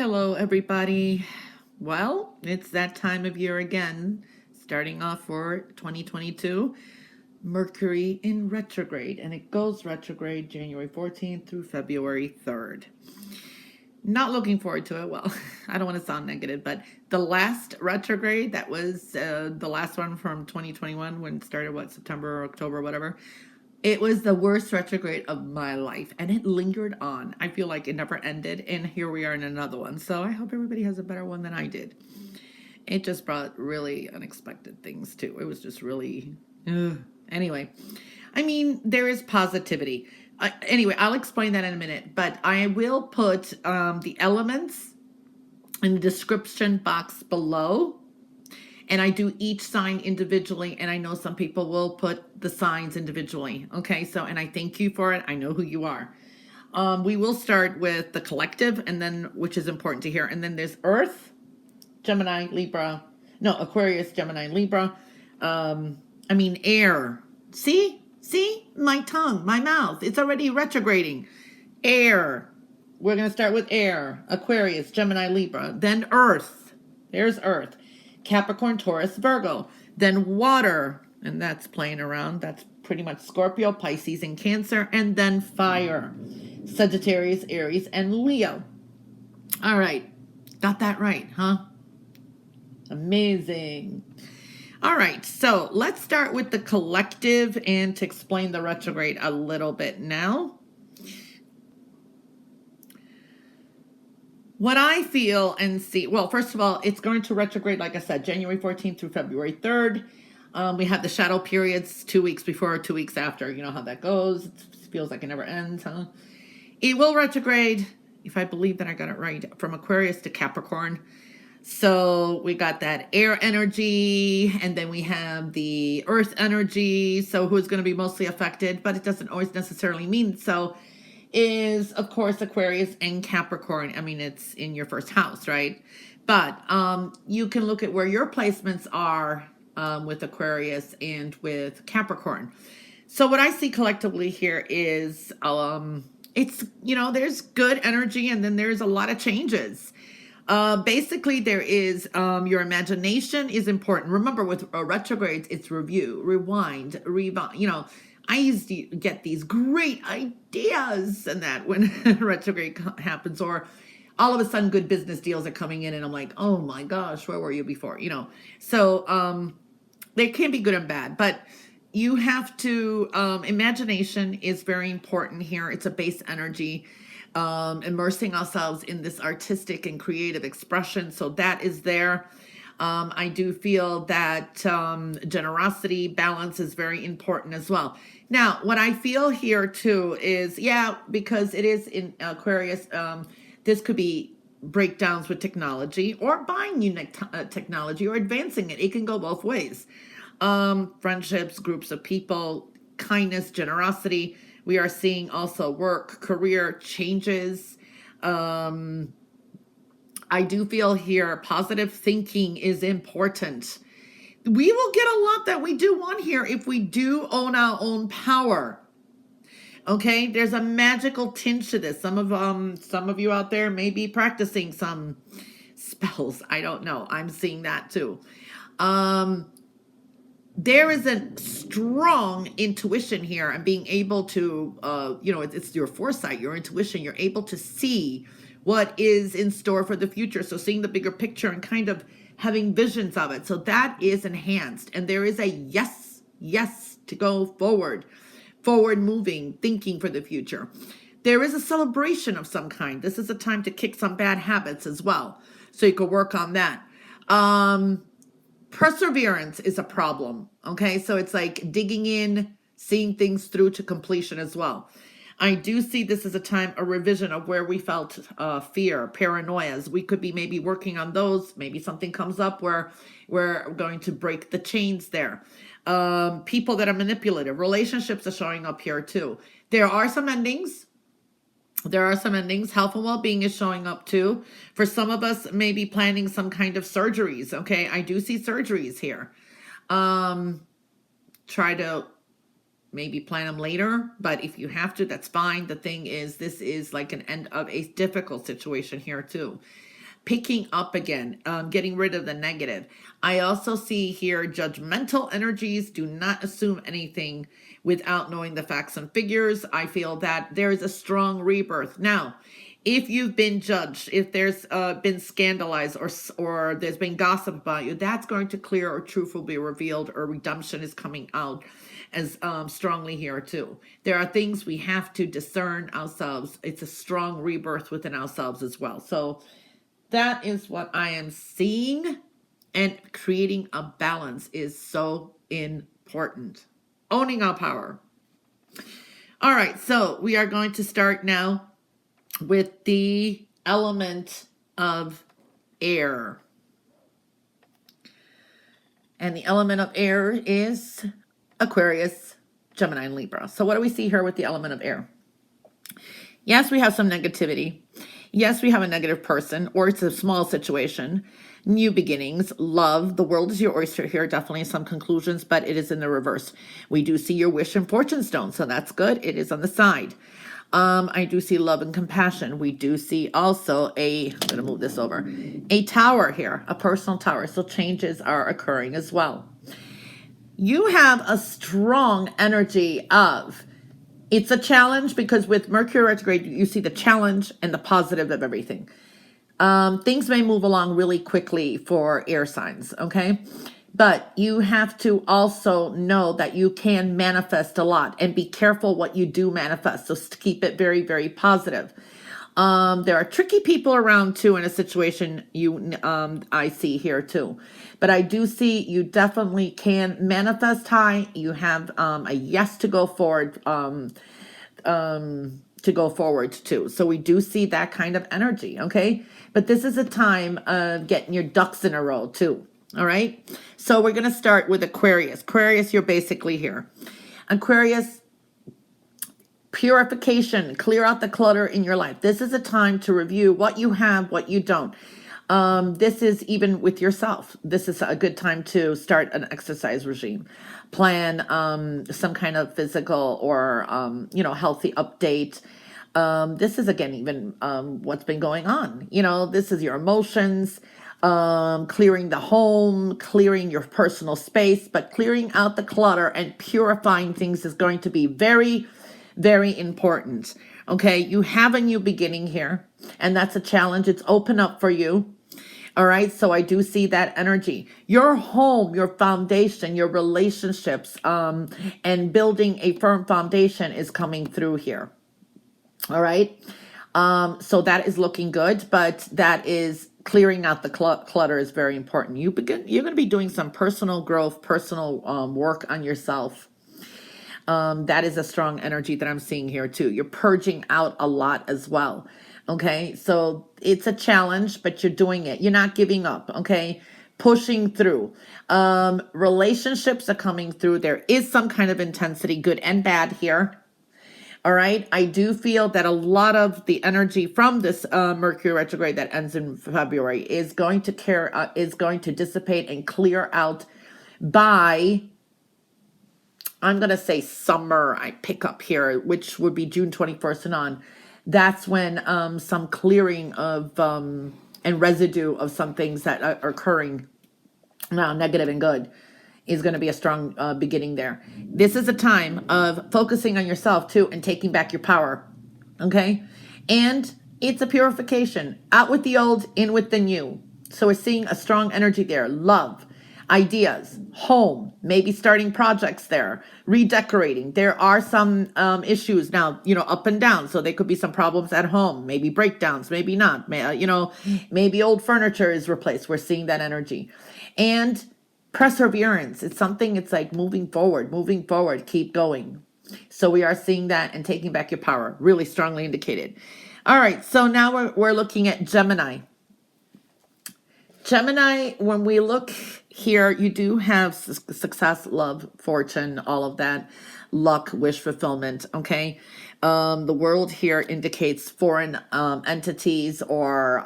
Hello, everybody. Well, it's that time of year again, starting off for 2022. Mercury in retrograde, and it goes retrograde January 14th through February 3rd. Not looking forward to it. Well, I don't want to sound negative, but the last retrograde, that was the last one from 2021 when it started, September or October, whatever. It was the worst retrograde of my life, and it lingered on. I feel like it never ended, and here we are in another one. So I hope everybody has a better one than I did. It just brought really unexpected things, too. It was just really... Anyway, I mean, there is positivity. Anyway, I'll explain that in a minute, but I will put the elements in the description box below. And I do each sign individually, and I know some people will put the signs individually. Okay, so, and I thank you for it. I know who you are. We will start with the collective, and then, which is important to hear. And then there's Earth, Gemini, Libra. No, Aquarius, Gemini, Libra. Air. See, my tongue, my mouth. It's already retrograding. Air. We're going to start with air. Aquarius, Gemini, Libra. Then Earth. There's Earth. Capricorn, Taurus, Virgo. Then water, and that's playing around. That's pretty much Scorpio, Pisces, and Cancer. And then fire, Sagittarius, Aries, and Leo. All right. Got that right, huh? Amazing. All right. So let's start with the collective and to explain the retrograde a little bit now. What I feel and see, well, first of all, it's going to retrograde, like I said, January 14th through February 3rd. We have the shadow periods 2 weeks before or 2 weeks after. You know how that goes. It feels like it never ends, huh? It will retrograde, if I believe that I got it right, from Aquarius to Capricorn. So we got that air energy, and then we have the earth energy. So who's going to be mostly affected, but it doesn't always necessarily mean so. Is, of course, Aquarius and Capricorn. I mean, it's in your first house, right? But you can look at where your placements are with Aquarius and with Capricorn. So what I see collectively here is it's, there's good energy, and then there's a lot of changes. Basically, there is your imagination is important. Remember, with retrogrades, it's review, rewind, I used to get these great ideas and that when retrograde happens, or all of a sudden good business deals are coming in and I'm like, oh my gosh, where were you before? So they can be good and bad, but you have to, imagination is very important here. It's a base energy, immersing ourselves in this artistic and creative expression. So that is there. I do feel that generosity, balance is very important as well. Now, what I feel here too is, because it is in Aquarius, this could be breakdowns with technology or buying unique technology or advancing it. It can go both ways. Friendships, groups of people, kindness, generosity. We are seeing also work, career changes. I do feel here positive thinking is important. We will get a lot that we do want here if we do own our own power. Okay, there's a magical tinge to this. Some of you out there may be practicing some spells. I don't know. I'm seeing that too. There is a strong intuition here, and being able to, it's your foresight, your intuition. You're able to see what is in store for the future. So seeing the bigger picture and kind of having visions of it. So that is enhanced. And there is a yes to go forward moving, thinking for the future. There is a celebration of some kind. This is a time to kick some bad habits as well. So you could work on that. Perseverance is a problem. Okay. So it's like digging in, seeing things through to completion as well. I do see this as a revision of where we felt fear, paranoias. We could be maybe working on those. Maybe something comes up where we're going to break the chains there. People that are manipulative. Relationships are showing up here too. There are some endings. Health and well-being is showing up too. For some of us, maybe planning some kind of surgeries. Okay, I do see surgeries here. Try to maybe plan them later, but if you have to, that's fine. The thing is, this is like an end of a difficult situation here too. picking up again, getting rid of the negative. I also see here judgmental energies. Do not assume anything without knowing the facts and figures. I feel that there is a strong rebirth. Now, if you've been judged, if there's been scandalized or there's been gossip about you, that's going to clear, or truth will be revealed, or redemption is coming out as strongly here too. There are things we have to discern ourselves. It's a strong rebirth within ourselves as well. So that is what I am seeing, and creating a balance is so important. Owning our power. All right, so we are going to start now with the element of air. And the element of air is Aquarius, Gemini, and Libra. So what do we see here with the element of air? Yes, we have some negativity. Yes, we have a negative person, or it's a small situation. New beginnings, love, the world is your oyster here. Definitely some conclusions, but it is in the reverse. We do see your wish and fortune stone, so that's good. It is on the side. I do see love and compassion. We do see also I'm going to move this over, a tower here, a personal tower. So changes are occurring as well. You have a strong energy of, it's a challenge, because with Mercury retrograde, you see the challenge and the positive of everything. Things may move along really quickly for air signs, okay? But you have to also know that you can manifest a lot, and be careful what you do manifest. So keep it very, very positive. There are tricky people around too in a situation I see here too. But I do see you definitely can manifest high. You have a yes to go forward, too. So we do see that kind of energy, okay? But this is a time of getting your ducks in a row too. All right. So we're going to start with Aquarius. Aquarius, you're basically here. Aquarius, purification, clear out the clutter in your life. This is a time to review what you have, what you don't. This is even with yourself. This is a good time to start an exercise regime, plan some kind of physical or, healthy update. This is, again, even what's been going on. This is your emotions, clearing the home, clearing your personal space, but clearing out the clutter and purifying things is going to be very, very important. Okay, you have a new beginning here, and that's a challenge. It's open up for you. All right, so I do see that energy. Your home, your foundation, your relationships, and building a firm foundation is coming through here. All right, so that is looking good, but that is clearing out the clutter is very important. You're going to be doing some personal growth, personal work on yourself. That is a strong energy that I'm seeing here too. You're purging out a lot as well. Okay, so it's a challenge, but you're doing it. You're not giving up. Okay, pushing through. Relationships are coming through. There is some kind of intensity, good and bad here. All right, I do feel that a lot of the energy from this Mercury retrograde that ends in February is going to dissipate and clear out by, I'm going to say, summer. I pick up here, which would be June 21st and on. That's when some clearing of and residue of some things that are occurring now, negative and good, is going to be a strong beginning there. This is a time of focusing on yourself too and taking back your power. Okay. And it's a purification, out with the old, in with the new. So we're seeing a strong energy there. Love, ideas, home, maybe starting projects there, redecorating. There are some issues now, up and down. So there could be some problems at home, maybe breakdowns, maybe not, maybe old furniture is replaced. We're seeing that energy. And perseverance. It's something, it's like moving forward, keep going. So we are seeing that, and taking back your power, really strongly indicated. All right. So now we're looking at Gemini. Gemini, when we look here, you do have success, love, fortune, all of that, luck, wish fulfillment. Okay. The world here indicates foreign entities, or,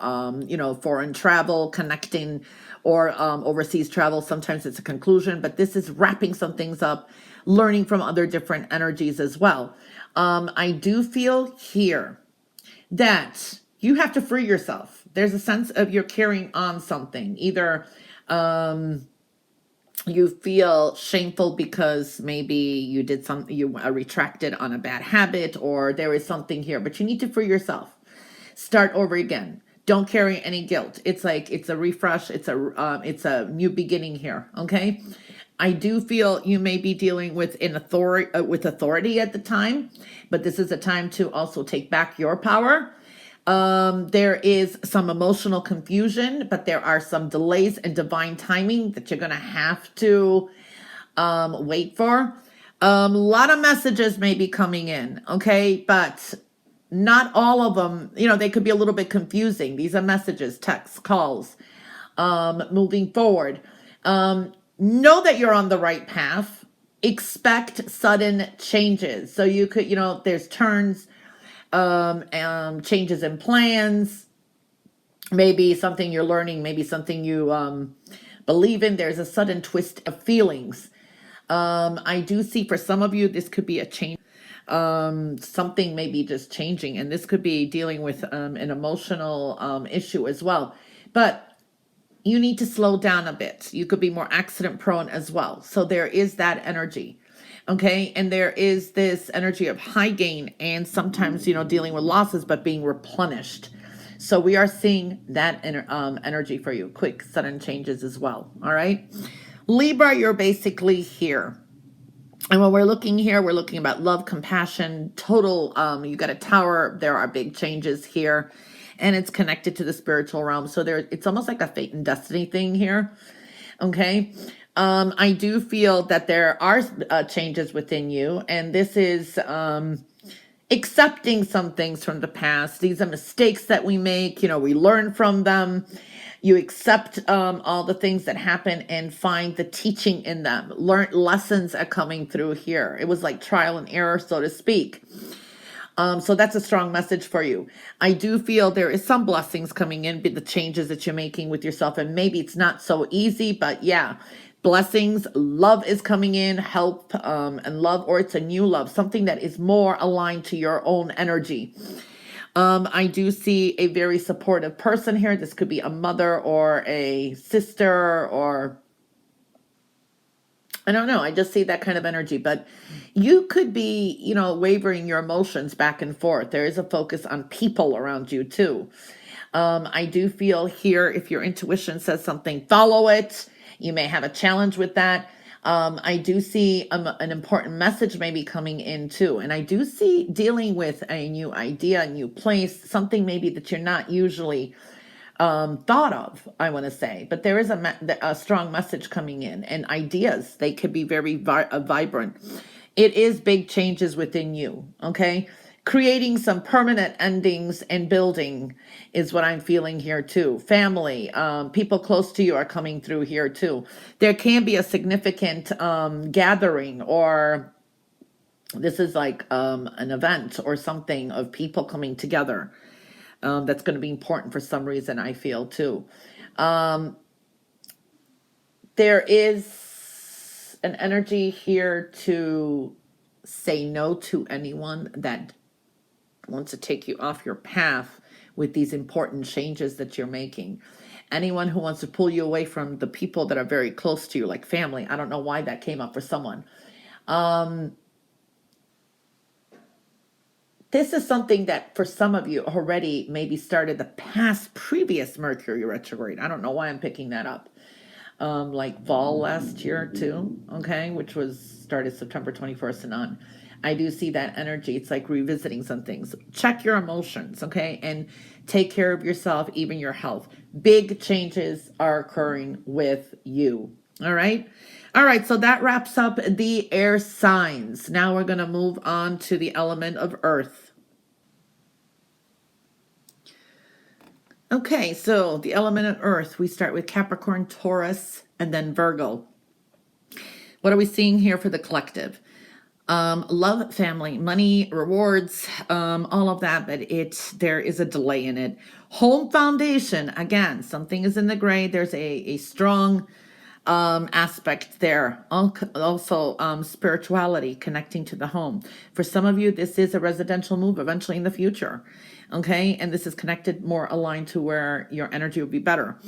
foreign travel, connecting, or overseas travel. Sometimes it's a conclusion, but this is wrapping some things up, learning from other different energies as well. I do feel here that you have to free yourself. There's a sense of you're carrying on something. Either you feel shameful because maybe you did something, you retracted on a bad habit, or there is something here, but you need to free yourself. Start over again. Don't carry any guilt. It's like, it's a refresh. It's a new beginning here. Okay. I do feel you may be dealing with authority at the time, but this is a time to also take back your power. There is some emotional confusion, but there are some delays in divine timing that you're going to have to wait for. A lot of messages may be coming in, okay? But not all of them, they could be a little bit confusing. These are messages, texts, calls, moving forward. Know that you're on the right path. Expect sudden changes. So you could, there's turns, changes in plans, maybe something you're learning, maybe something you believe in. There's a sudden twist of feelings. I do see for some of you, this could be a change. Something may be just changing, and this could be dealing with an emotional issue as well. But you need to slow down a bit. You could be more accident prone as well. So there is that energy. Okay. And there is this energy of high gain and sometimes, dealing with losses, but being replenished. So we are seeing that energy for you. Quick, sudden changes as well. All right. Libra, you're basically here. And when we're looking here, we're looking about love, compassion, total, you got a tower. There are big changes here. And it's connected to the spiritual realm. So it's almost like a fate and destiny thing here. Okay. I do feel that there are changes within you. And this is accepting some things from the past. These are mistakes that we make. We learn from them. You accept all the things that happen and find the teaching in them. Lessons are coming through here. It was like trial and error, so to speak. So that's a strong message for you. I do feel there is some blessings coming in, the changes that you're making with yourself, and maybe it's not so easy, but yeah, blessings, love is coming in, help, and love, or it's a new love, something that is more aligned to your own energy. I do see a very supportive person here. This could be a mother or a sister, or I don't know. I just see that kind of energy, but you could be, wavering your emotions back and forth. There is a focus on people around you too. I do feel here, if your intuition says something, follow it. You may have a challenge with that. I do see an important message maybe coming in too. And I do see dealing with a new idea, a new place, something maybe that you're not usually thought of, I want to say, but there is a strong message coming in, and ideas, they could be very vibrant. It is big changes within you. Okay. Creating some permanent endings and building is what I'm feeling here too. Family, people close to you are coming through here too. There can be a significant gathering, or this is like an event or something of people coming together. That's going to be important for some reason, I feel too. There is an energy here to say no to anyone that wants to take you off your path with these important changes that you're making. Anyone who wants to pull you away from the people that are very close to you, like family. I don't know why that came up for someone. This is something that for some of you already maybe started the previous Mercury retrograde. I don't know why I'm picking that up. Like fall last year too, okay, which was started September 21st and on. I do see that energy. It's like revisiting some things. Check your emotions, okay, and take care of yourself, even your health. Big changes are occurring with you, all right? All right, so that wraps up the air signs. Now we're going to move on to the element of earth. Okay, so the element of earth, we start with Capricorn, Taurus, and then Virgo. What are we seeing here for the collective? Love, family, money, rewards, all of that, but there is a delay in it. Home foundation, again, something is in the gray. There's a strong aspect there. Also, spirituality connecting to the home. For some of you, this is a residential move eventually in the future. Okay, and this is connected, more aligned to where your energy will be better.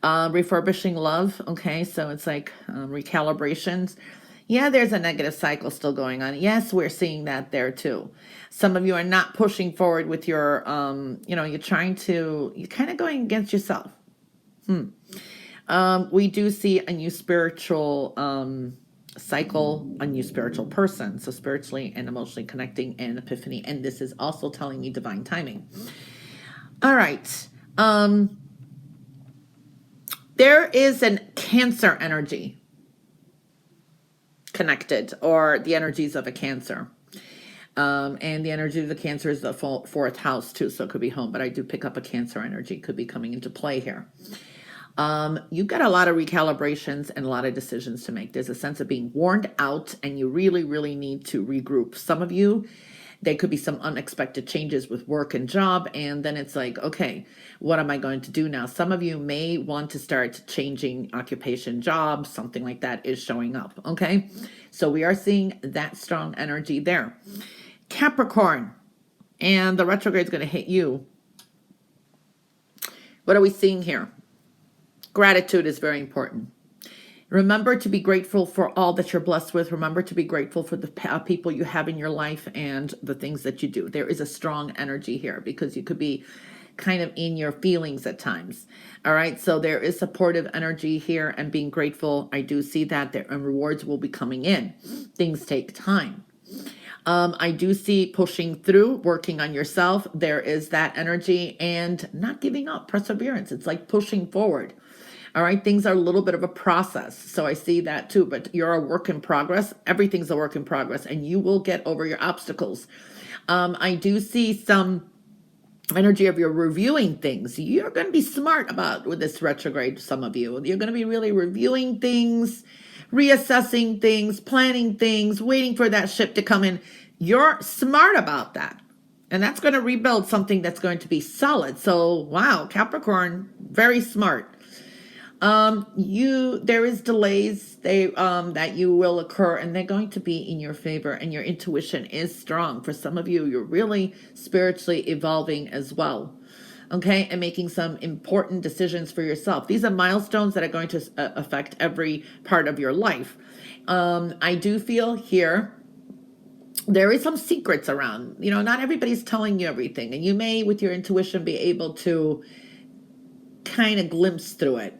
Refurbishing love. Okay, so it's like recalibrations. Yeah, there's a negative cycle still going on. Yes, we're seeing that there too. Some of you are not pushing forward with your, you're kind of going against yourself. We do see a new spiritual cycle, a new spiritual person. So spiritually and emotionally connecting, and epiphany. And this is also telling me divine timing. All right. There is a Cancer energy connected, or the energies of a Cancer. And the energy of the Cancer is the fourth house too, so it could be home, but I do pick up a Cancer energy, could be coming into play here. You've got a lot of recalibrations and a lot of decisions to make. There's a sense of being worn out, and you really, really need to regroup. Some of you, there could be some unexpected changes with work and job, and then it's like, okay, what am I going to do now? Some of you may want to start changing occupation, jobs, something like that is showing up, okay? So we are seeing that strong energy there. Capricorn, and the retrograde is going to hit you. What are we seeing here? Gratitude is very important. Remember to be grateful for all that you're blessed with. Remember to be grateful for the people you have in your life and the things that you do. There is a strong energy here because you could be kind of in your feelings at times. All right. So there is supportive energy here and being grateful. I do see that there, and rewards will be coming in. Things take time. I do see pushing through, working on yourself. There is that energy, and not giving up, perseverance. It's like pushing forward. All right, things are a little bit of a process. So I see that too, but you're a work in progress. Everything's a work in progress, and you will get over your obstacles. I do see some energy of your reviewing things. You're going to be smart about with this retrograde, some of you. You're going to be really reviewing things, reassessing things, planning things, waiting for that ship to come in. You're smart about that. And that's going to rebuild something that's going to be solid. So, wow, Capricorn, very smart. There is delays that you will occur, and they're going to be in your favor, and your intuition is strong. For some of you, you're really spiritually evolving as well. Okay, and making some important decisions for yourself. These are milestones that are going to affect every part of your life. I do feel here there is some secrets around. Not everybody's telling you everything, and you may, with your intuition, be able to kind of glimpse through it.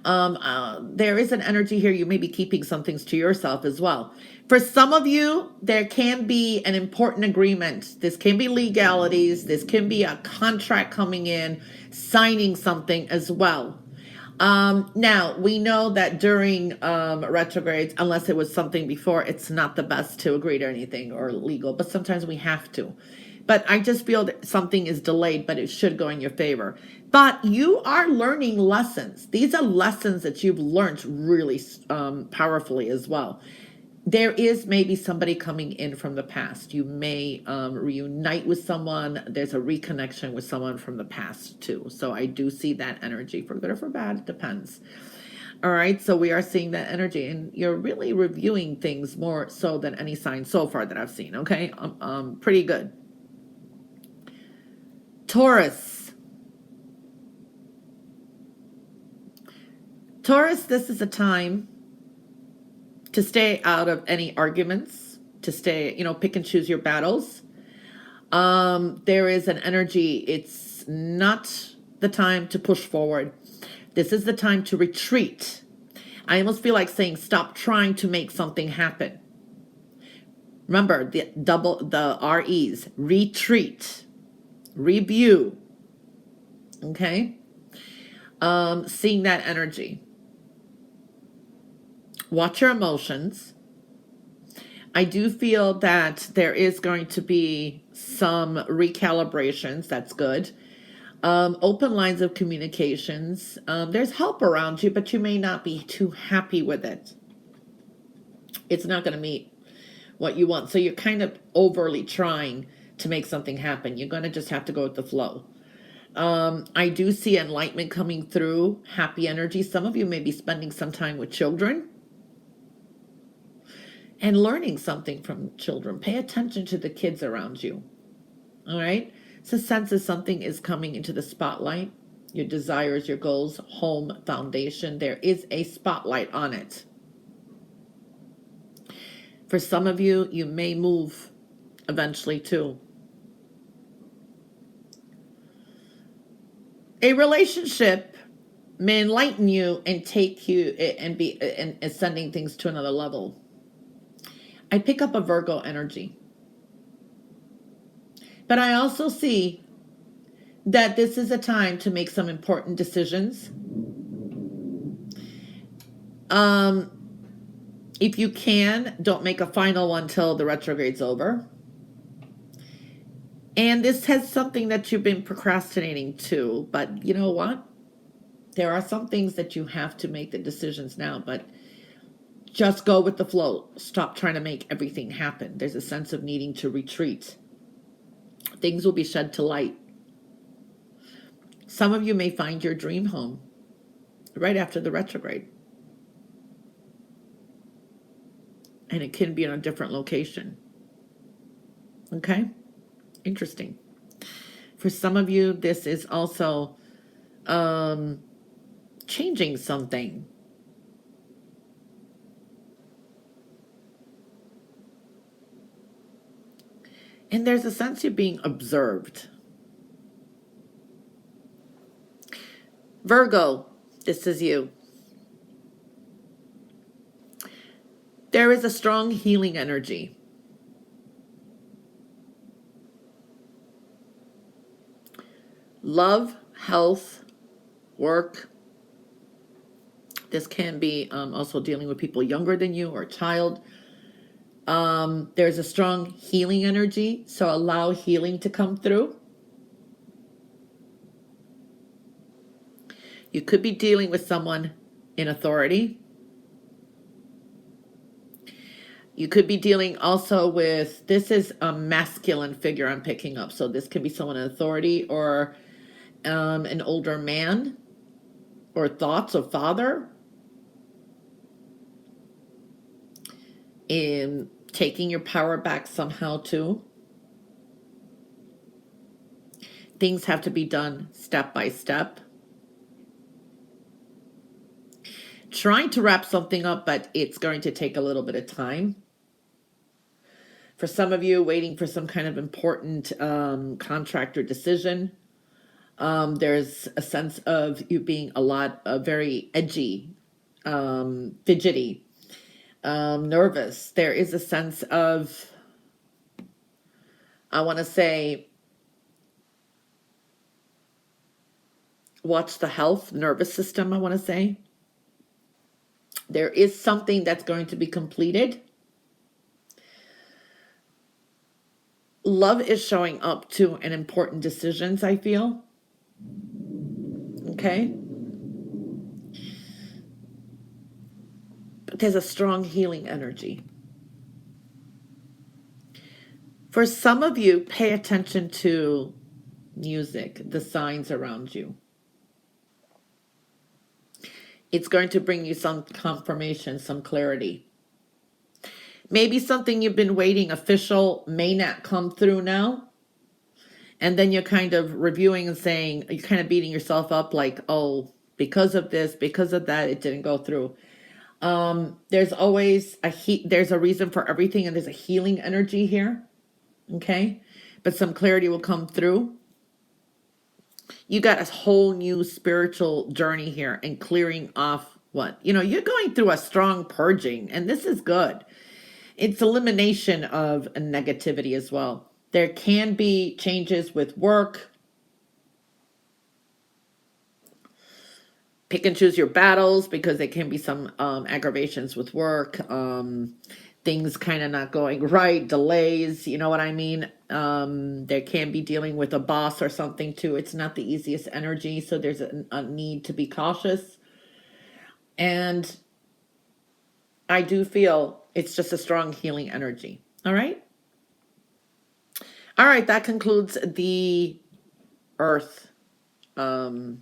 There is an energy here. You may be keeping some things to yourself as well. For some of you, there can be an important agreement. This can be legalities. This can be a contract coming in, signing something as well. Now, we know that during retrogrades, unless it was something before, it's not the best to agree to anything or legal, but sometimes we have to. But I just feel that something is delayed, but it should go in your favor. But you are learning lessons. These are lessons that you've learned really powerfully as well. There is maybe somebody coming in from the past. You may reunite with someone. There's a reconnection with someone from the past too. So I do see that energy, for good or for bad, it depends. All right, so we are seeing that energy, and you're really reviewing things more so than any sign so far that I've seen. Okay, pretty good. Taurus, this is a time to stay out of any arguments, to stay, pick and choose your battles. There is an energy. It's not the time to push forward. This is the time to retreat. I almost feel like saying, stop trying to make something happen. Remember the REs, retreat, review. Okay. Seeing that energy. Watch your emotions. I do feel that there is going to be some recalibrations. That's good. Open lines of communications. There's help around you, but you may not be too happy with it. It's not going to meet what you want. So you're kind of overly trying to make something happen. You're going to just have to go with the flow. I do see enlightenment coming through, happy energy. Some of you may be spending some time with children and learning something from children. Pay attention to the kids around you. All right. It's a sense that something is coming into the spotlight. Your desires, your goals, home, foundation. There is a spotlight on it. For some of you, you may move eventually too. A relationship may enlighten you and take you and be and sending things to another level. I pick up a Virgo energy. But I also see that this is a time to make some important decisions. If you can, don't make a final one till the retrograde's over. And this has something that you've been procrastinating too. But you know what? There are some things that you have to make the decisions now, but just go with the flow. Stop trying to make everything happen. There's a sense of needing to retreat. Things will be shed to light. Some of you may find your dream home right after the retrograde. And it can be in a different location. Okay? Interesting. For some of you, this is also changing something. And there's a sense you're being observed. Virgo, this is you. There is a strong healing energy. Love, health, work. This can be also dealing with people younger than you or a child. There's a strong healing energy, so allow healing to come through. You could be dealing with someone in authority. You could be dealing also with, this is a masculine figure I'm picking up. So this could be someone in authority or an older man or thoughts of father. In taking your power back somehow too. Things have to be done step by step. Trying to wrap something up, but it's going to take a little bit of time. For some of you, waiting for some kind of important contract or decision. There's a sense of you being very edgy, fidgety, nervous. There is a sense of, I want to say, watch the health, nervous system, I want to say. There is something that's going to be completed. Love is showing up to an important decisions, I feel. Okay? But there's a strong healing energy. For some of you, pay attention to music, the signs around you. It's going to bring you some confirmation, some clarity. Maybe something you've been waiting official may not come through now. And then you're kind of reviewing and saying, you're kind of beating yourself up like, oh, because of this, because of that, it didn't go through. There's always there's a reason for everything, and there's a healing energy here. Okay? But some clarity will come through. You got a whole new spiritual journey here and clearing off what? You're going through a strong purging, and this is good. It's elimination of a negativity as well. There can be changes with work. Pick and choose your battles because there can be some aggravations with work. Things kind of not going right, delays, you know what I mean? There can be dealing with a boss or something too. It's not the easiest energy, so there's a need to be cautious. And I do feel it's just a strong healing energy. All right? All right, that concludes the earth signs,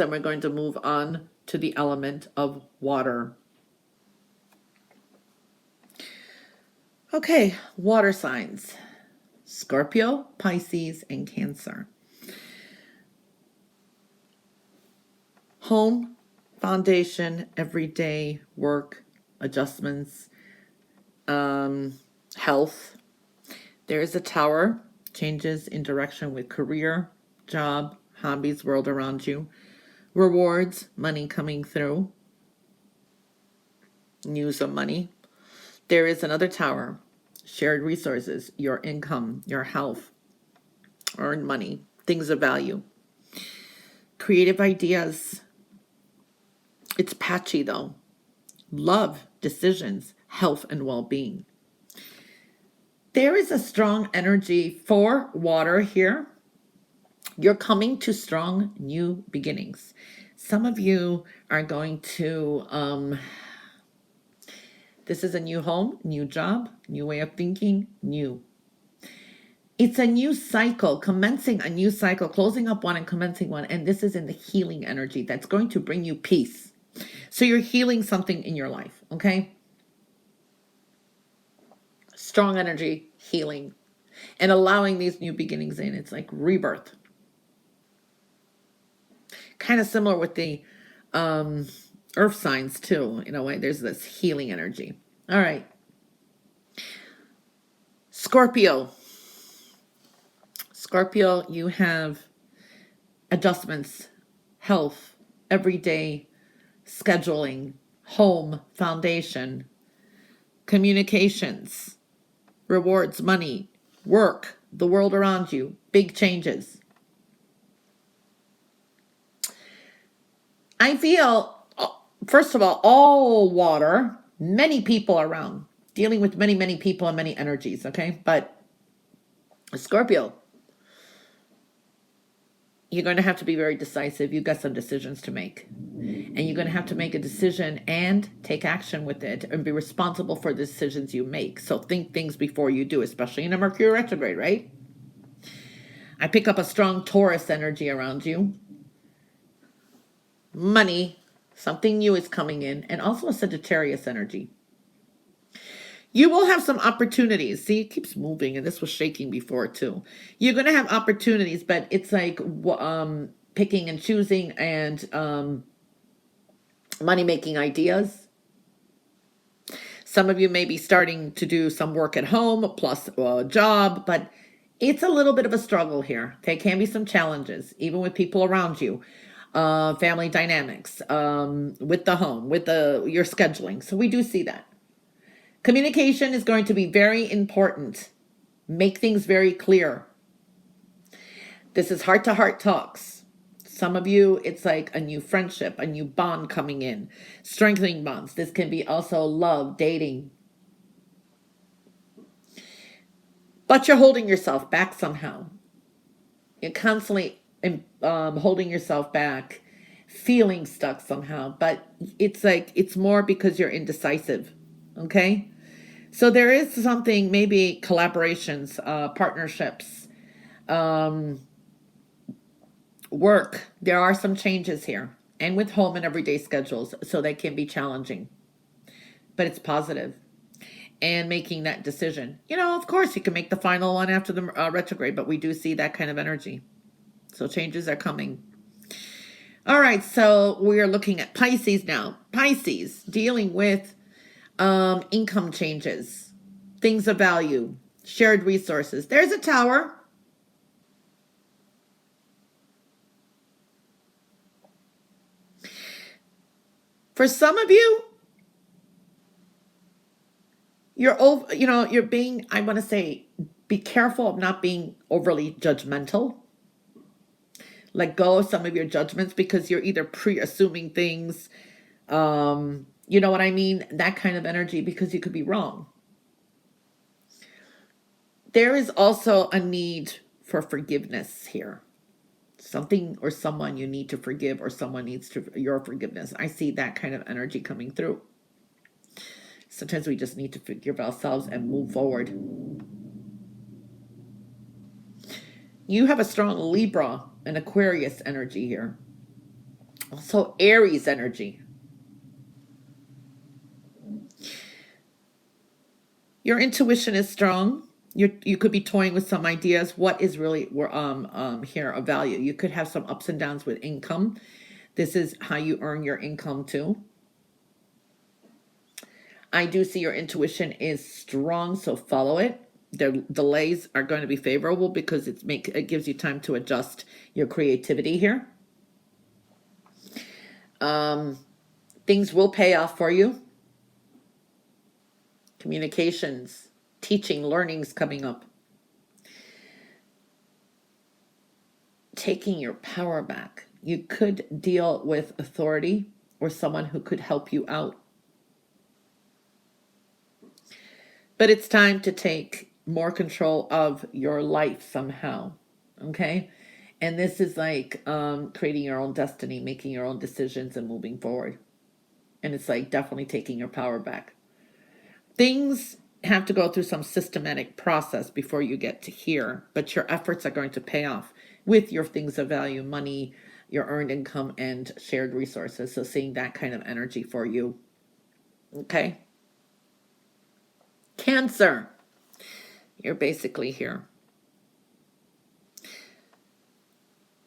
and we're going to move on to the element of water. Okay, water signs. Scorpio, Pisces, and Cancer. Home, foundation, everyday work, adjustments, health. There is a Tower, changes in direction with career, job, hobbies, world around you. Rewards, money coming through, news of money. There is another Tower, shared resources, your income, your health, earned money, things of value. Creative ideas. It's patchy though. Love, decisions, health, and well-being. There is a strong energy for water here. You're coming to strong new beginnings. Some of you are going to, this is a new home, new job, new way of thinking, new. It's a new cycle, commencing a new cycle, closing up one and commencing one. And this is in the healing energy that's going to bring you peace. So you're healing something in your life, okay? Strong energy, healing, and allowing these new beginnings in. It's like rebirth. Kind of similar with the earth signs too, in a way. There's this healing energy. All right. Scorpio. Scorpio, you have adjustments, health, everyday scheduling, home, foundation, communications, rewards, money, work, the world around you, big changes. I feel, first of all water, many people around, dealing with many, many people and many energies, okay? But Scorpio, you're going to have to be very decisive. You've got some decisions to make. And you're going to have to make a decision and take action with it and be responsible for the decisions you make. So think things before you do, especially in a Mercury retrograde, right? I pick up a strong Taurus energy around you. Money, something new is coming in, and also a Sagittarius energy. You will have some opportunities. See, it keeps moving, and this was shaking before too. You're going to have opportunities, but it's like picking and choosing and money-making ideas. Some of you may be starting to do some work at home plus a job, but it's a little bit of a struggle here. There can be some challenges, even with people around you. Family dynamics, with the home, with your scheduling. So we do see that. Communication is going to be very important. Make things very clear. This is heart-to-heart talks. Some of you, it's like a new friendship, a new bond coming in, strengthening bonds. This can be also love, dating. But you're holding yourself back somehow. You're constantly holding yourself back, feeling stuck somehow. But it's like, it's more because you're indecisive, okay? So there is something, maybe collaborations, partnerships, work. There are some changes here, and with home and everyday schedules, so they can be challenging, but it's positive. And making that decision, of course you can make the final one after the retrograde, but we do see that kind of energy. So changes are coming. All right, so we are looking at Pisces now. Pisces, dealing with income changes, things of value, shared resources. There's a Tower. For some of you, you're being, I want to say, be careful of not being overly judgmental. Let go of some of your judgments because you're either pre-assuming things, you know what I mean? That kind of energy, because you could be wrong. There is also a need for forgiveness here. Something or someone you need to forgive, or someone needs your forgiveness. I see that kind of energy coming through. Sometimes we just need to forgive ourselves and move forward. You have a strong Libra and Aquarius energy here. Also Aries energy. Your intuition is strong. You could be toying with some ideas. What is really here of value? You could have some ups and downs with income. This is how you earn your income too. I do see your intuition is strong, so follow it. The delays are going to be favorable because it gives you time to adjust your creativity here. Things will pay off for you. Communications, teaching, learnings coming up. Taking your power back. You could deal with authority or someone who could help you out. But it's time to take more control of your life somehow. Okay? And this is like creating your own destiny, making your own decisions and moving forward. And it's like definitely taking your power back. Things have to go through some systematic process before you get to here, but your efforts are going to pay off with your things of value, money, your earned income, and shared resources. So seeing that kind of energy for you. Okay? Cancer. You're basically here.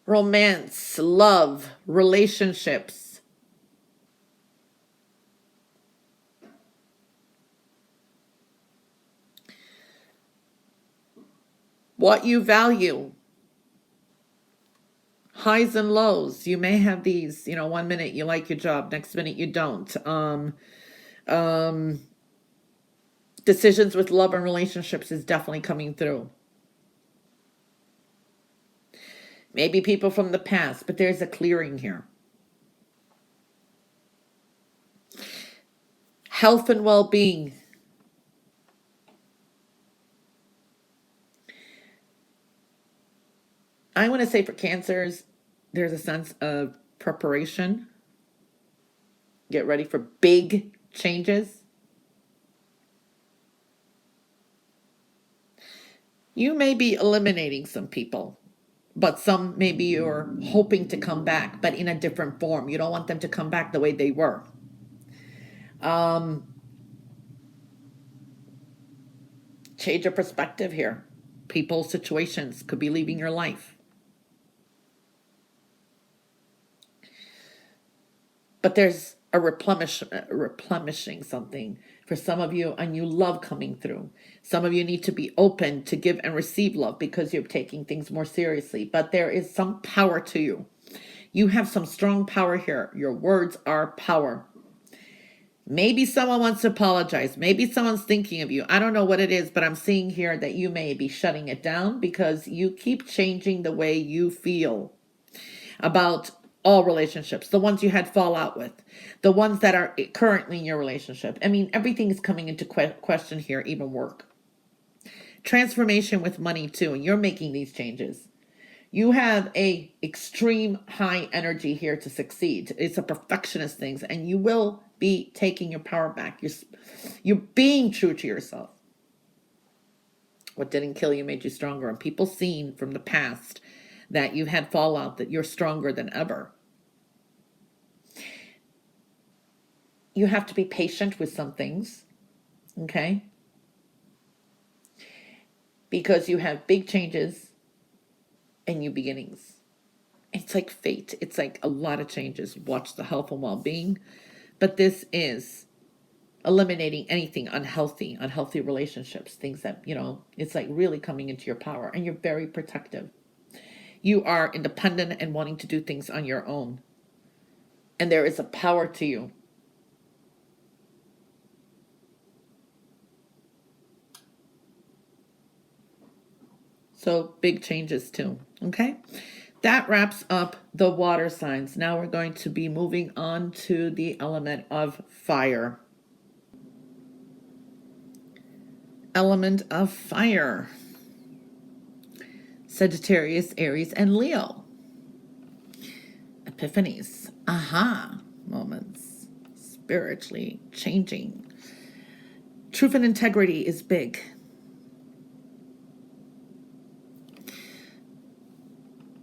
Romance, love, relationships. What you value. Highs and lows. You may have these, 1 minute you like your job, next minute you don't. Decisions with love and relationships is definitely coming through. Maybe people from the past, but there's a clearing here. Health and well-being. I want to say for cancers, there's a sense of preparation. Get ready for big changes. You may be eliminating some people, but some maybe you're hoping to come back, but in a different form. You don't want them to come back the way they were. Change your perspective here. People, situations could be leaving your life. But there's a replenishing something for some of you, and you love coming through. Some of you need to be open to give and receive love because you're taking things more seriously. But there is some power to you. You have some strong power here. Your words are power. Maybe someone wants to apologize. Maybe someone's thinking of you. I don't know what it is, but I'm seeing here that you may be shutting it down because you keep changing the way you feel about all relationships, the ones you had fallout with, the ones that are currently in your relationship. I mean, everything is coming into question here, even work. Transformation with money too, and you're making these changes. You have a extreme high energy here to succeed. It's a perfectionist things, and you will be taking your power back. You're being true to yourself. What didn't kill you made you stronger. And people seen from the past that you had fallout, that you're stronger than ever. You have to be patient with some things, okay? Because you have big changes and new beginnings. It's like fate. It's like a lot of changes. Watch the health and well-being. But this is eliminating anything unhealthy relationships, things that, it's like really coming into your power, and you're very protective. You are independent and wanting to do things on your own. And there is a power to you. So big changes too, okay? That wraps up the water signs. Now we're going to be moving on to the element of fire. Element of fire. Sagittarius, Aries, and Leo. Epiphanies. Aha moments. Spiritually changing. Truth and integrity is big.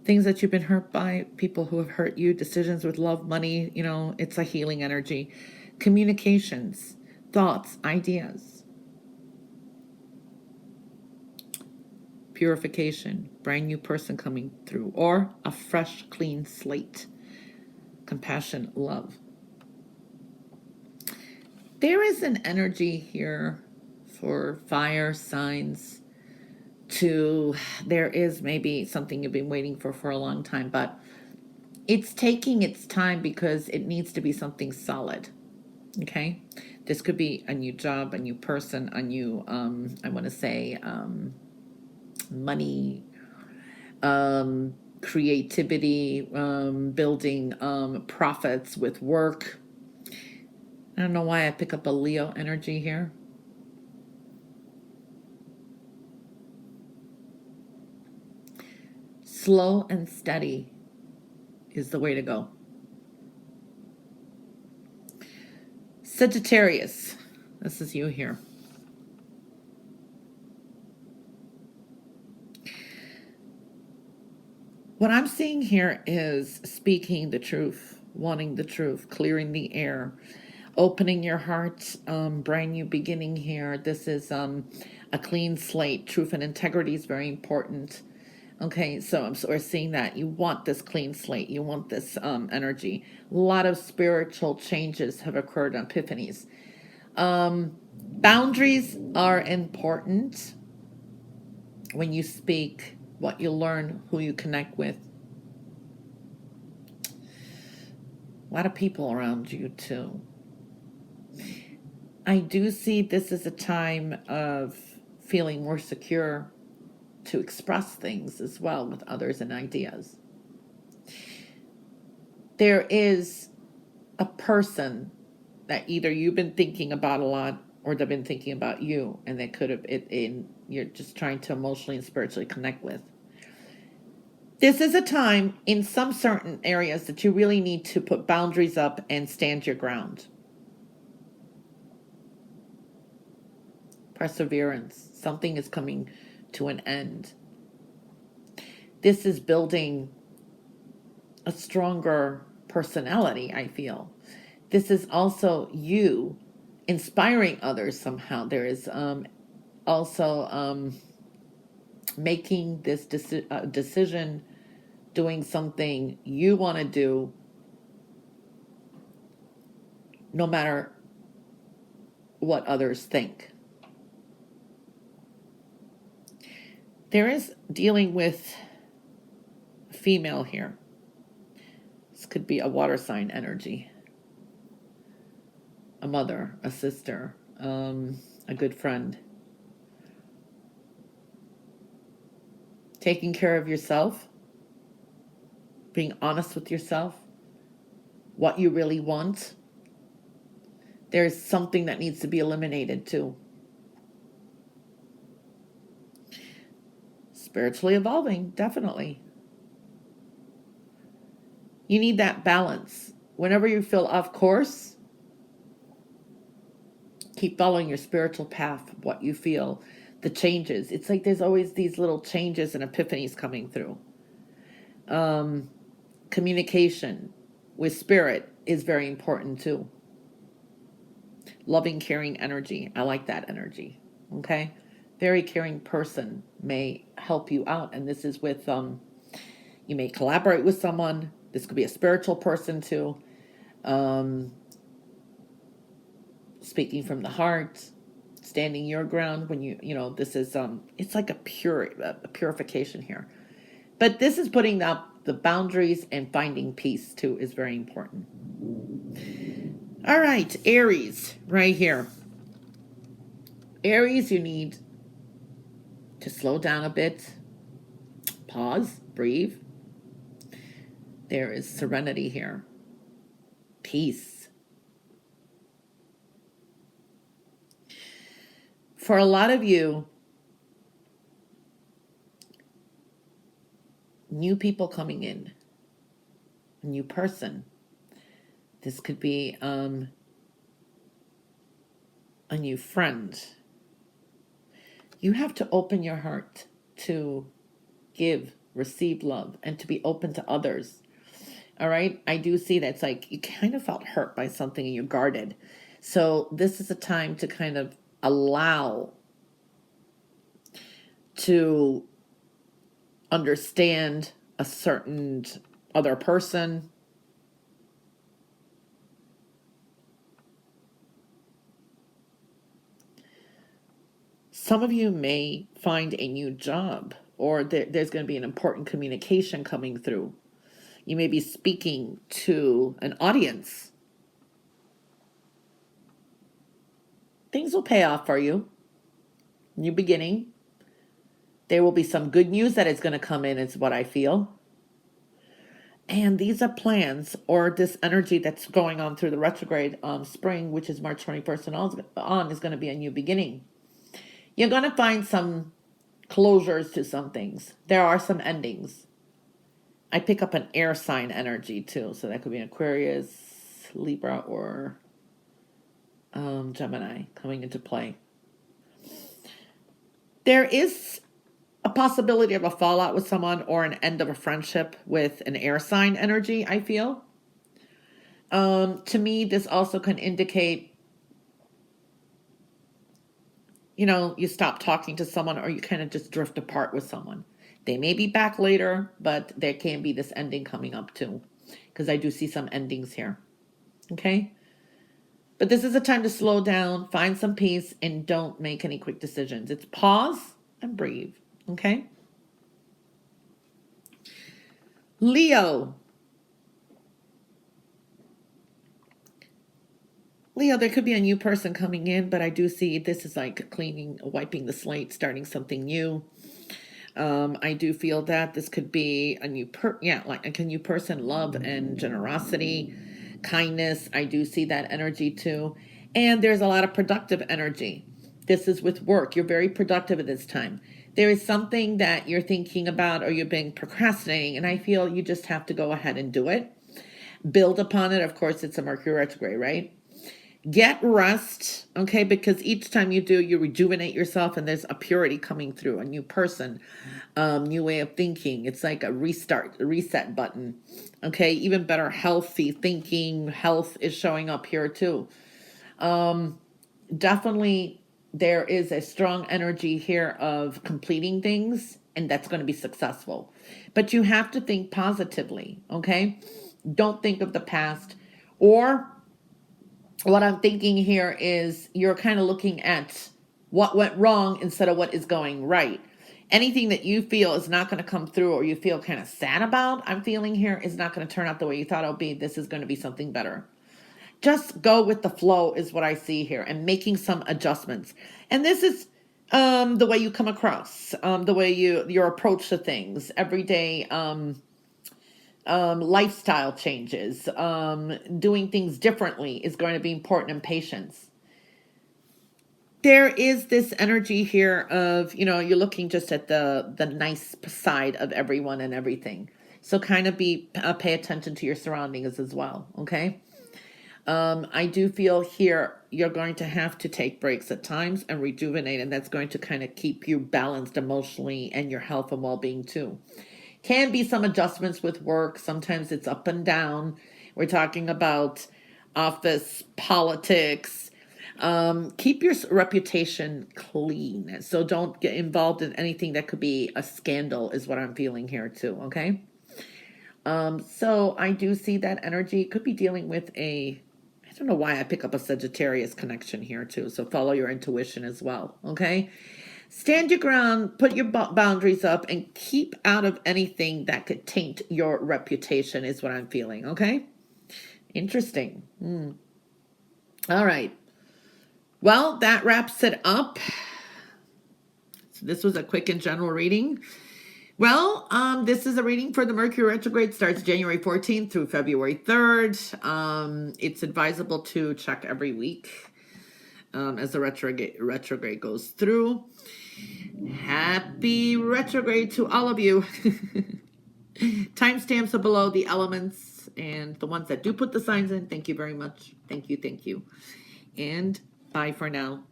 Things that you've been hurt by, people who have hurt you, decisions with love, money, it's a healing energy. Communications, thoughts, ideas. purification, brand new person coming through, or a fresh, clean slate, compassion, love. There is an energy here for fire signs there is maybe something you've been waiting for a long time, but it's taking its time because it needs to be something solid. Okay, this could be a new job, a new person, a new I want to say money, creativity, building profits with work. I don't know why I pick up a Leo energy here. Slow and steady is the way to go. Sagittarius, this is you here. What I'm seeing here is speaking the truth, wanting the truth, clearing the air, opening your heart, brand new beginning here. This is a clean slate. Truth and integrity is very important. Okay, so we're seeing that you want this clean slate. You want this energy. A lot of spiritual changes have occurred on epiphanies. Boundaries are important when you speak, what you learn, who you connect with. A lot of people around you too. I do see this as a time of feeling more secure to express things as well with others and ideas. There is a person that either you've been thinking about a lot or they've been thinking about you, and they could have you're just trying to emotionally and spiritually connect with. This is a time in some certain areas that you really need to put boundaries up and stand your ground. Perseverance. Something is coming to an end. This is building a stronger personality, I feel. This is also you inspiring others somehow. There is also making this decision, doing something you want to do, no matter what others think. There is dealing with female here. This could be a water sign energy. A mother, a sister, a good friend. Taking care of yourself, being honest with yourself, what you really want. There's something that needs to be eliminated too. Spiritually evolving, definitely. You need that balance. Whenever you feel off course, keep following your spiritual path, what you feel, the changes. It's like there's always these little changes and epiphanies coming through. Communication with spirit is very important too. Loving, caring energy. I like that energy. Okay? Very caring person may help you out. And this is with, you may collaborate with someone. This could be a spiritual person too. Speaking from the heart, standing your ground when this is, it's like a purification here. But this is putting up the boundaries and finding peace too is very important. All right, Aries, right here. Aries, you need to slow down a bit, pause, breathe. There is serenity here, peace. For a lot of you, new people coming in, a new person. This could be a new friend. You have to open your heart to give, receive love, and to be open to others. All right? I do see that it's like you kind of felt hurt by something and you're guarded. So this is a time to kind of allow to understand a certain other person. Some of you may find a new job, or there's going to be an important communication coming through. You may be speaking to an audience. Things will pay off for you. New beginning. There will be some good news that is going to come in, is what I feel. And these are plans, or this energy that's going on through the retrograde spring, which is March 21st and on, is going to be a new beginning. You're going to find some closures to some things. There are some endings. I pick up an air sign energy too. So that could be an Aquarius, Libra, or Gemini coming into play. There is a possibility of a fallout with someone or an end of a friendship with an air sign energy, I feel. To me, this also can indicate, you stop talking to someone, or you kind of just drift apart with someone. They may be back later, but there can be this ending coming up too, because I do see some endings here. Okay? But this is a time to slow down, find some peace, and don't make any quick decisions. It's pause and breathe. Okay? Leo. Leo, there could be a new person coming in, but I do see this is like cleaning, wiping the slate, starting something new. I do feel that this could be a new like a new person, love and generosity, kindness. I do see that energy too. And there's a lot of productive energy. This is with work. You're very productive at this time. There is something that you're thinking about or you've been procrastinating, and I feel you just have to go ahead and do it. Build upon it. Of course, it's a Mercury retrograde, right? Get rest, okay? Because each time you do, you rejuvenate yourself, and there's a purity coming through, a new person, new way of thinking. It's like a reset button, okay? Even better, healthy thinking. Health is showing up here too. Definitely, there is a strong energy here of completing things, and that's going to be successful. But you have to think positively, okay? Don't think of the past, or what I'm thinking here is you're kind of looking at what went wrong instead of what is going right. Anything that you feel is not going to come through, or you feel kind of sad about, I'm feeling here, is not going to turn out the way you thought it would be. This is going to be something better. Just go with the flow is what I see here, and making some adjustments. And this is the way you come across, the way your approach to things, everyday lifestyle changes, doing things differently is going to be important, and patience. There is this energy here of, you're looking just at the nice side of everyone and everything. So kind of pay attention to your surroundings as well, okay? I do feel here you're going to have to take breaks at times and rejuvenate, and that's going to kind of keep you balanced emotionally and your health and well-being too. Can be some adjustments with work. Sometimes it's up and down. We're talking about office politics. Keep your reputation clean. So don't get involved in anything that could be a scandal is what I'm feeling here too, okay? So I do see that energy could be dealing with I don't know why I pick up a Sagittarius connection here too. So follow your intuition as well, okay? Stand your ground, put your boundaries up, and keep out of anything that could taint your reputation is what I'm feeling, okay? Interesting. All right. Well, that wraps it up. So this was a quick and general reading. Well, this is a reading for the Mercury retrograde. Starts January 14th through February 3rd. It's advisable to check every week as the retrograde goes through. Happy retrograde to all of you. Timestamps are below the elements, and the ones that do put the signs in, thank you very much. Thank you. And bye for now.